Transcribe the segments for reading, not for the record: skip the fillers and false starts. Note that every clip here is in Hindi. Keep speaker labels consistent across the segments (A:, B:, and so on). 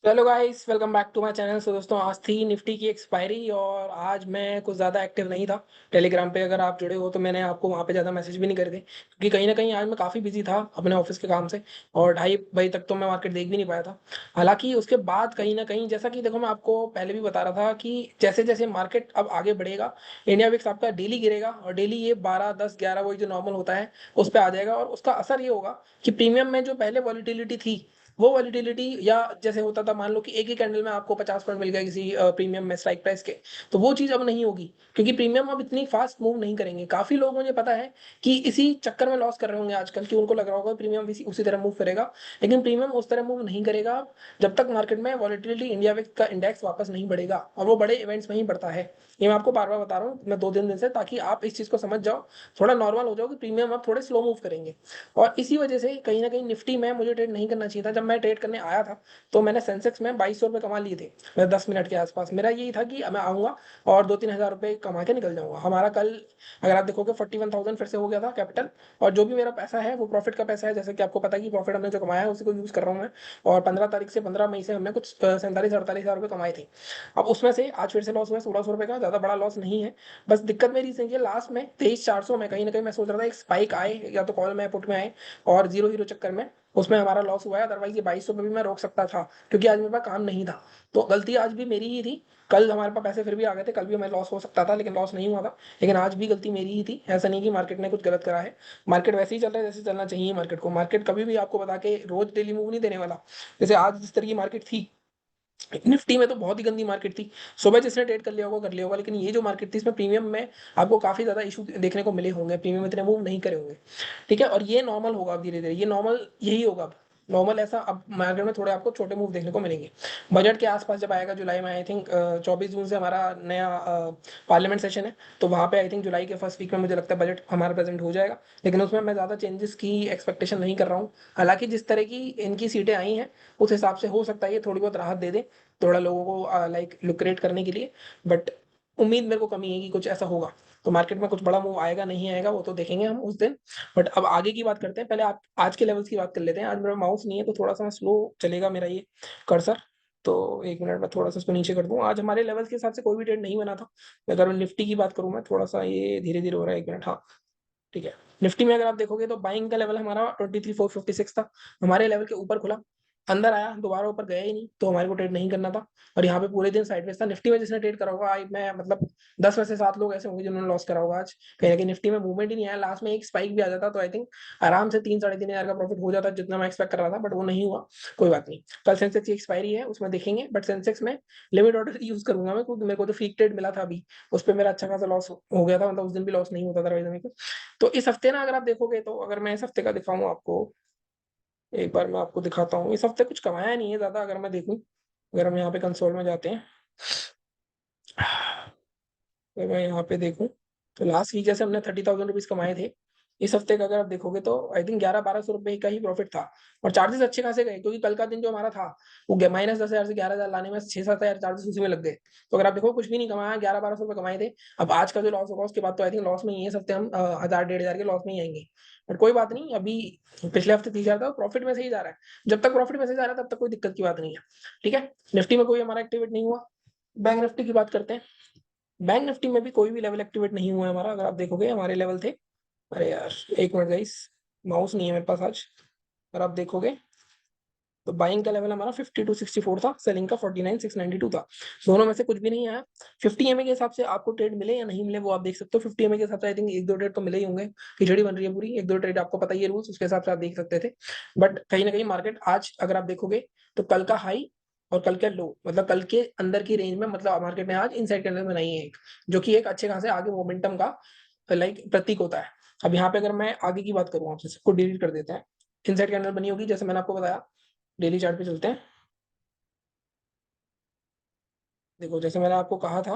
A: Hello guys, welcome back to my channel. So दोस्तों, आज थी निफ्टी की एक्सपायरी और आज मैं कुछ ज़्यादा एक्टिव नहीं था टेलीग्राम पे। अगर आप जुड़े हो तो मैंने आपको वहाँ पे ज़्यादा मैसेज भी नहीं करे थे, क्योंकि कहीं ना कहीं आज मैं काफ़ी बिजी था अपने ऑफिस के काम से और 2:30 बजे तक तो मैं मार्केट देख भी नहीं पाया था। हालांकि उसके बाद कहीं ना कहीं, जैसा कि देखो, मैं आपको पहले भी बता रहा था कि जैसे जैसे मार्केट अब आगे बढ़ेगा, इंडिया विक्स आपका डेली गिरेगा और डेली ये 12, 10, 11 वही जो नॉर्मल होता है उस पर आ जाएगा। और उसका असर ये होगा कि प्रीमियम में जो पहले वॉलिटिलिटी थी, वो वॉलिटिलिटी, या जैसे होता था, मान लो कि एक ही कैंडल में आपको 50 पॉइंट मिल गया किसी प्रीमियम में स्ट्राइक प्राइस के, तो वो चीज अब नहीं होगी, क्योंकि प्रीमियम अब इतनी फास्ट मूव नहीं करेंगे। काफी लोग, मुझे पता है, कि इसी चक्कर में लॉस कर रहे होंगे आजकल, कि उनको लग रहा होगा प्रीमियम भी उसी तरह मूव करेगा। लेकिन प्रीमियम उस तरह मूव नहीं करेगा जब तक मार्केट में वॉलिटिलिटी, इंडिया विक्स का इंडेक्स वापस नहीं बढ़ेगा, और वो बड़े इवेंट्स में ही बढ़ता है। ये मैं आपको बार बार बता रहा हूँ, मैं 2 दिन से, ताकि आप इस चीज को समझ जाओ, थोड़ा नॉर्मल हो जाओ कि प्रीमियम अब थोड़े स्लो मूव करेंगे। और इसी वजह से कहीं ना कहीं निफ्टी में मुझे ट्रेड नहीं करना चाहिए था। जब मैं ट्रेड करने आया था तो मैंने सेंसेक्स में 2200 रुपये कमा लिए थे, मैं 10 मिनट के आसपास। मेरा यही था कि मैं आऊंगा और 2-3 हज़ार रुपये कमा के निकल जाऊंगा। हमारा कल, अगर आप देखोगे, 41,000 फिर से हो गया था कैपिटल। और जो भी मेरा पैसा है वो प्रॉफिट का पैसा है, जैसे कि आपको पता है कि प्रॉफिट हमने जो कमाया है उसी को यूज कर रहा हूँ मैं। और 15 तारीख से, 15 मई से हमने कुछ 47-48 हज़ार रुपये कमाए थे। अब उसमें से आज फिर से लॉस हुआ 1600 रुपये का, ज्यादा बड़ा लॉस नहीं है। बस दिक्कत मेरी इसलिए है, लास्ट में 23,400 में कहीं ना कहीं मैं सोच रहा था एक स्पाइक आए, या तो कॉल में पुट में आए, और जीरो हीरो चक्कर में उसमें हमारा लॉस हुआ है। अदरवाइज ये 2200 में भी मैं रोक सकता था, क्योंकि आज मेरे पास काम नहीं था। तो गलती आज भी मेरी ही थी। कल हमारे पास पैसे फिर भी आ गए थे, कल भी हमें लॉस हो सकता था लेकिन लॉस नहीं हुआ था। लेकिन आज भी गलती मेरी ही थी, ऐसा नहीं कि मार्केट ने कुछ गलत करा है। मार्केट वैसे ही चल रहा है जैसे चलना चाहिए मार्केट को। मार्केट कभी भी आपको बता के रोज डेली मूव नहीं देने वाला। जैसे आज जिस तरह की मार्केट थी, निफ्टी में तो बहुत ही गंदी मार्केट थी। सुबह जिसने ट्रेड कर लिया होगा कर लिया होगा, लेकिन ये जो मार्केट थी इसमें प्रीमियम में आपको काफी ज्यादा इशू देखने को मिले होंगे, प्रीमियम इतने मूव नहीं करे होंगे। ठीक है, और ये नॉर्मल होगा अब धीरे धीरे, ये नॉर्मल यही होगा अब। नॉर्मल ऐसा अब मार्केट में थोड़े आपको छोटे मूव देखने को मिलेंगे। बजट के आसपास जब आएगा जुलाई में, आई थिंक 24 जून से हमारा नया पार्लियामेंट सेशन है, तो वहां पे आई थिंक जुलाई के फर्स्ट वीक में मुझे लगता है बजट हमारा प्रेजेंट हो जाएगा। लेकिन उसमें मैं ज्यादा चेंजेस की एक्सपेक्टेशन नहीं कर रहा हूँ। हालांकि जिस तरह की इनकी सीटें आई हैं उस हिसाब से हो सकता है ये थोड़ी बहुत राहत दे दे, थोड़ा लोगों को लाइक लुक्रेट करने के लिए। बट उम्मीद मेरे को कमी है कि कुछ ऐसा होगा। तो मार्केट में कुछ बड़ा मूव आएगा नहीं आएगा वो तो देखेंगे हम उस दिन। बट अब आगे की बात करते हैं, पहले आप आज के लेवल्स की बात कर लेते हैं। आज मेरा माउस नहीं है तो थोड़ा सा स्लो चलेगा मेरा ये कर्सर। तो 1 मिनट में थोड़ा सा इसको नीचे कर दूं। आज हमारे लेवल्स के हिसाब से कोई भी ट्रेड नहीं बना था। अगर निफ्टी की बात करूं मैं, थोड़ा सा ये धीरे धीरे हो रहा है, 1 मिनट, हाँ। ठीक है, निफ्टी में अगर आप देखोगे तो बाइंग का लेवल हमारा 23,456 था, हमारे लेवल के ऊपर खुला, अंदर आया, दोबारा ऊपर गया ही नहीं, तो हमारे को ट्रेड नहीं करना था। और यहाँ पे पूरे दिन साइडवेज था। निफ्टी में जिसने ट्रेड करा होगा, आई मैं मतलब 10 में से 7 लोग ऐसे होंगे जिन्होंने लॉस करा होगा आज। कहीं ना कहीं निफ्टी में मूवमेंट ही नहीं आया, लास्ट में एक स्पाइक भी आ जाता तो आई थिंक आराम से 3-3.5 हज़ार का प्रॉफिट हो जाता, जितना मैं एक्सपेक्ट कर रहा था, बट वो नहीं हुआ। कोई बात नहीं, कल सेंसेक्स की एक्सपायरी है, उसमें देखेंगे। बट सेंसेक्स में लिमिट ऑर्डर यूज करूंगा मैं, क्योंकि मेरे को जो फ्री ट्रेड मिला था अभी, उस पर मेरा अच्छा खासा लॉस हो गया था। मतलब उस दिन भी लॉस नहीं होता था मेरे को। तो इस हफ्ते ना, अगर आप देखोगे तो, अगर मैं इस हफ्ते का दिखाऊं आपको, एक बार मैं आपको दिखाता हूँ। इस हफ्ते कुछ कमाया नहीं है ज्यादा, अगर मैं देखूं। अगर हम यहाँ पे कंसोल में जाते हैं, अगर मैं यहाँ पे देखूं, तो लास्ट वीक जैसे हमने 30,000 रुपीज कमाए थे। इस हफ्ते का अगर आप देखोगे तो आई थिंक 11-12 सौ रुपए का ही प्रॉफिट था। और चार्जेस अच्छे खासे गए, क्योंकि कल का दिन जो हमारा था वो -10,000 से 11,000 लाने में 6-7 हज़ार चार्जेस उसी में लग गए। तो अगर आप देखो, कुछ भी नहीं कमाया, 11-12 सौ रुपए कमाए थे। अब आज का जो लॉस होगा उसके बाद तो आई थिंक लॉस में ही है। इस हफ्ते हम 1,000-1,500 के लॉस में ही आएंगे। बट कोई बात नहीं, अभी पिछले हफ्ते 30,000 था, प्रॉफिट में से ही जा रहा है। जब तक प्रॉफिट में से जा रहा है तब तक कोई दिक्कत की बात नहीं है। ठीक है, निफ्टी में कोई हमारा एक्टिवेट नहीं हुआ। बैंक निफ्टी की बात करते हैं। बैंक निफ्टी में भी कोई भी लेवल एक्टिवेट नहीं हुआ है हमारा। अगर आप देखोगे हमारे लेवल थे, अरे यार, 1 मिनट गाइस, माउस नहीं है मेरे पास आज। अगर आप देखोगे तो बाइंग का लेवल हमारा 5264 था, सेलिंग का 49,692 था। दोनों में से कुछ भी नहीं आया। 50 एमए के हिसाब से आपको ट्रेड मिले या नहीं मिले वो आप देख सकते हो। 50 एमए के हिसाब से आई थिंक 1-2 ट्रेड तो मिले ही होंगे। खिचड़ी बन रही है पूरी, 1-2 ट्रेड आपको पता ही है रूल्स, उसके हिसाब से आप देख सकते थे। बट कहीं ना कहीं मार्केट आज, अगर आप देखोगे, तो कल का हाई और कल का लो, मतलब कल के अंदर की रेंज में, मतलब मार्केट ने आज इनसाइड कैंडल बनाई है एक, जो कि एक अच्छे खासे आगे मोमेंटम का लाइक प्रतीक होता है। अब यहाँ पे अगर मैं आगे की बात करूँ, आपसे सबको डिलीट कर देते हैं। इनसाइड कैंडल बनी होगी, जैसे मैंने आपको बताया। डेली चार्ट पे चलते हैं। देखो, जैसे मैंने आपको कहा था,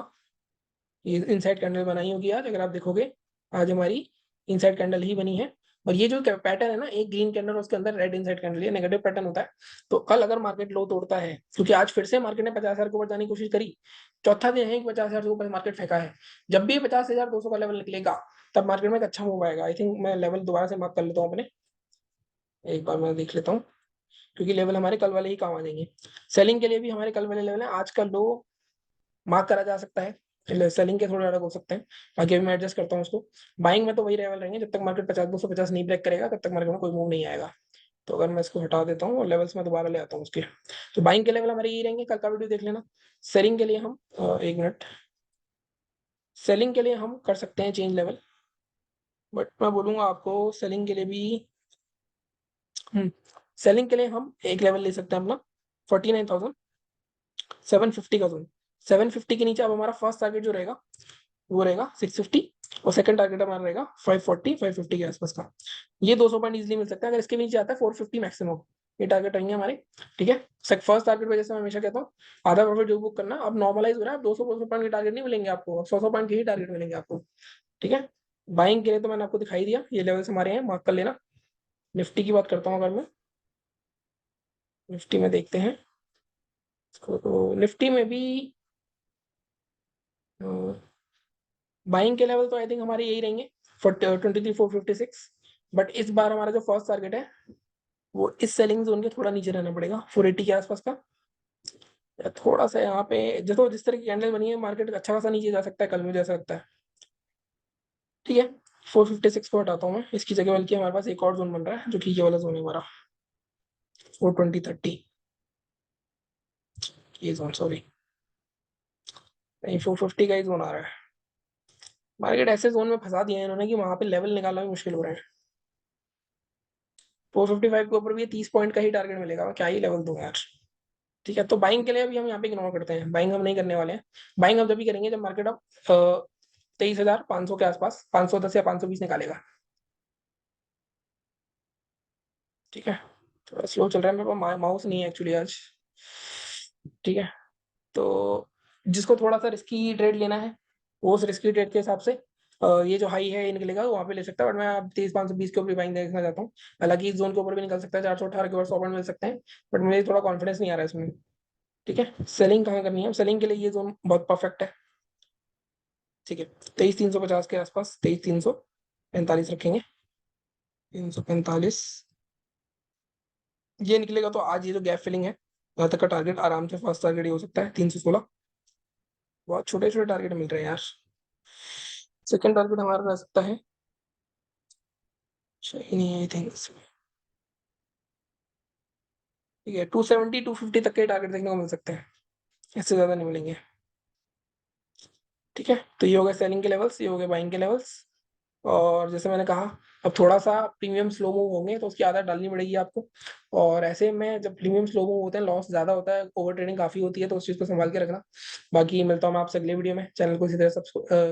A: ये इनसाइड कैंडल बनाई होगी आज। अगर आप देखोगे, आज हमारी इनसाइड कैंडल ही बनी है। और ये जो पैटर्न है ना, एक ग्रीन कैंडल और उसके अंदर रेड इनसाइड कैंडल, ये नेगेटिव पैटर्न होता है। तो कल अगर मार्केट लो तोड़ता है, क्योंकि आज फिर से मार्केट ने 50,000 के ऊपर जाने की कोशिश करी, चौथा दिन है कि 50,000 के ऊपर मार्केट फेंका है। जब भी 50,200 का लेवल निकलेगा, तब मार्केट में एक अच्छा मूव आएगा। आई थिंक मैं लेवल दोबारा से मार्क कर लेता हूँ अपने, एक बार मैं देख लेता हूँ। क्योंकि लेवल हमारे कल वाले ही काम आ जाएंगे। सेलिंग के लिए भी हमारे कल वाले लेवल है, आज का लो मार्क करा जा सकता है, सेलिंग के थोड़े अलग हो सकते हैं, बाकी अभी मैं एडजस्ट करता हूँ उसको। बाइंग में तो वही लेवल रहेंगे, जब तक मार्केट 50 250 नहीं ब्रेक करेगा तब तक मार्केट में कोई मूव नहीं आएगा। तो अगर मैं इसको हटा देता हूँ और लेवल्स में दोबारा ले आता हूँ उसके, तो बाइंग के लेवल हमारे यही रहेंगे, कल का वीडियो देख लेना। सेलिंग के लिए हम एक मिनट, सेलिंग के लिए हम कर सकते हैं चेंज लेवल, बट मैं बोलूंगा आपको सेलिंग के लिए भी, सेलिंग के लिए हम एक लेवल ले सकते हैं अपना 49,750 का जोन। 750 के नीचे अब हमारा फर्स्ट टारगेट जो रहेगा वो रहेगा 650, और सेकंड टारगेट हमारा रहेगा 540 550 के आसपास का। ये 200 पॉइंट इजीली मिल सकता है, अगर इसके नीचे आता है 450 मैक्सिमम, ये टारगेट रहेंगे हमारे। ठीक है, फर्स्ट टारगेट वजह से मैं हमेशा कहता हूँ आधा प्रॉफिट जो बुक करना, अब नॉर्मलाइज हो रहा है, अब 200 पॉइंट के टारगेट नहीं मिलेंगे आपको, 100 पॉइंट के ही टारगेट मिलेंगे आपको। ठीक है, बाइंग के लिए तो मैंने आपको दिखाई दिया, ये लेवल्स हमारे हैं, मार्क कर लेना। निफ्टी की बात करता हूँ अगर मैं, निफ्टी में देखते हैं तो निफ्टी में भी बाइंग के लेवल तो आई थिंक हमारे यही रहेंगे 23,456, बट इस बार हमारा जो फर्स्ट टारगेट है वो इस सेलिंग जोन के थोड़ा नीचे रहना पड़ेगा, 480 के आसपास का। थोड़ा सा यहाँ पे देखो जिस तरह की कैंडल बनी है, मार्केट अच्छा खासा नीचे जा सकता है कल, मुझे ऐसा लगता है। ठीक है, 456 को हटाता हूँ मैं, इसकी जगह बल्कि हमारे पास एक और जोन बन रहा है जो कि ये वाला जोन है हमारा 420 30, ये जोन सॉरी, नहीं 450 का ही जोन आ रहा है। मार्केट ऐसे जोन में फंसा दिया है इन्होंने कि वहां पे लेवल निकालना भी मुश्किल हो रहा है। 455 के ऊपर भी 30 पॉइंट का ही टारगेट मिलेगा, मैं क्या ही लेवल दूंगा यार। ठीक है, तो बाइंग के लिए अभी हम यहाँ पे इग्नोर करते हैं, बाइंग हम नहीं करने वाले हैं। बाइंग हम जब भी करेंगे जब मार्केट अब 23,500 के आसपास 510 या 520 निकालेगा। ठीक है, थोड़ा स्लो चल रहा है, मेरे पास माउस नहीं है एक्चुअली आज। ठीक है, तो जिसको थोड़ा सा रिस्की ट्रेड लेना है वो उस रिस्की ट्रेड के हिसाब से ये जो हाई है ये निकलेगा वहां पे ले सकता है, बट मैं अब 23,520 के ऊपर बाइंग देखना चाहता हूँ। हालांकि इस जोन के ऊपर भी निकल सकता है, 418 के ऊपर 100 पॉइंट मिल सकते हैं, बट मुझे थोड़ा कॉन्फिडेंस नहीं आ रहा है इसमें। ठीक है, सेलिंग कहाँ करनी है, सेलिंग के लिए ये जोन बहुत परफेक्ट है। ठीक है, 23,350 के आसपास, 23,345 रखेंगे, 345 ये निकलेगा तो आज ये जो गैप फिलिंग है यहाँ तक का टारगेट आराम से फर्स्ट टारगेट ही हो सकता है 316। बहुत छोटे छोटे टारगेट मिल रहे हैं यार। सेकंड टारगेट हमारा रह सकता है, नहीं आई थिंक, ठीक है 270 250 तक के टारगेट देखने को मिल सकते हैं, इससे ज्यादा नहीं मिलेंगे। ठीक है, तो ये हो गए सेलिंग के लेवल्स, ये हो गए बाइंग के लेवल्स। और जैसे मैंने कहा अब थोड़ा सा प्रीमियम स्लो मूव होंगे तो उसकी आदत डालनी पड़ेगी आपको। और ऐसे में जब प्रीमियम स्लो मूव होते हैं लॉस ज्यादा होता है, ओवर ट्रेडिंग काफी होती है, तो उस चीज को संभाल के रखना। बाकी मिलता हूँ मैं आपसे अगले वीडियो में, चैनल को इसी तरह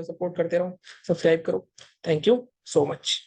A: सपोर्ट करते रहो, सब्सक्राइब करो। Thank you so much.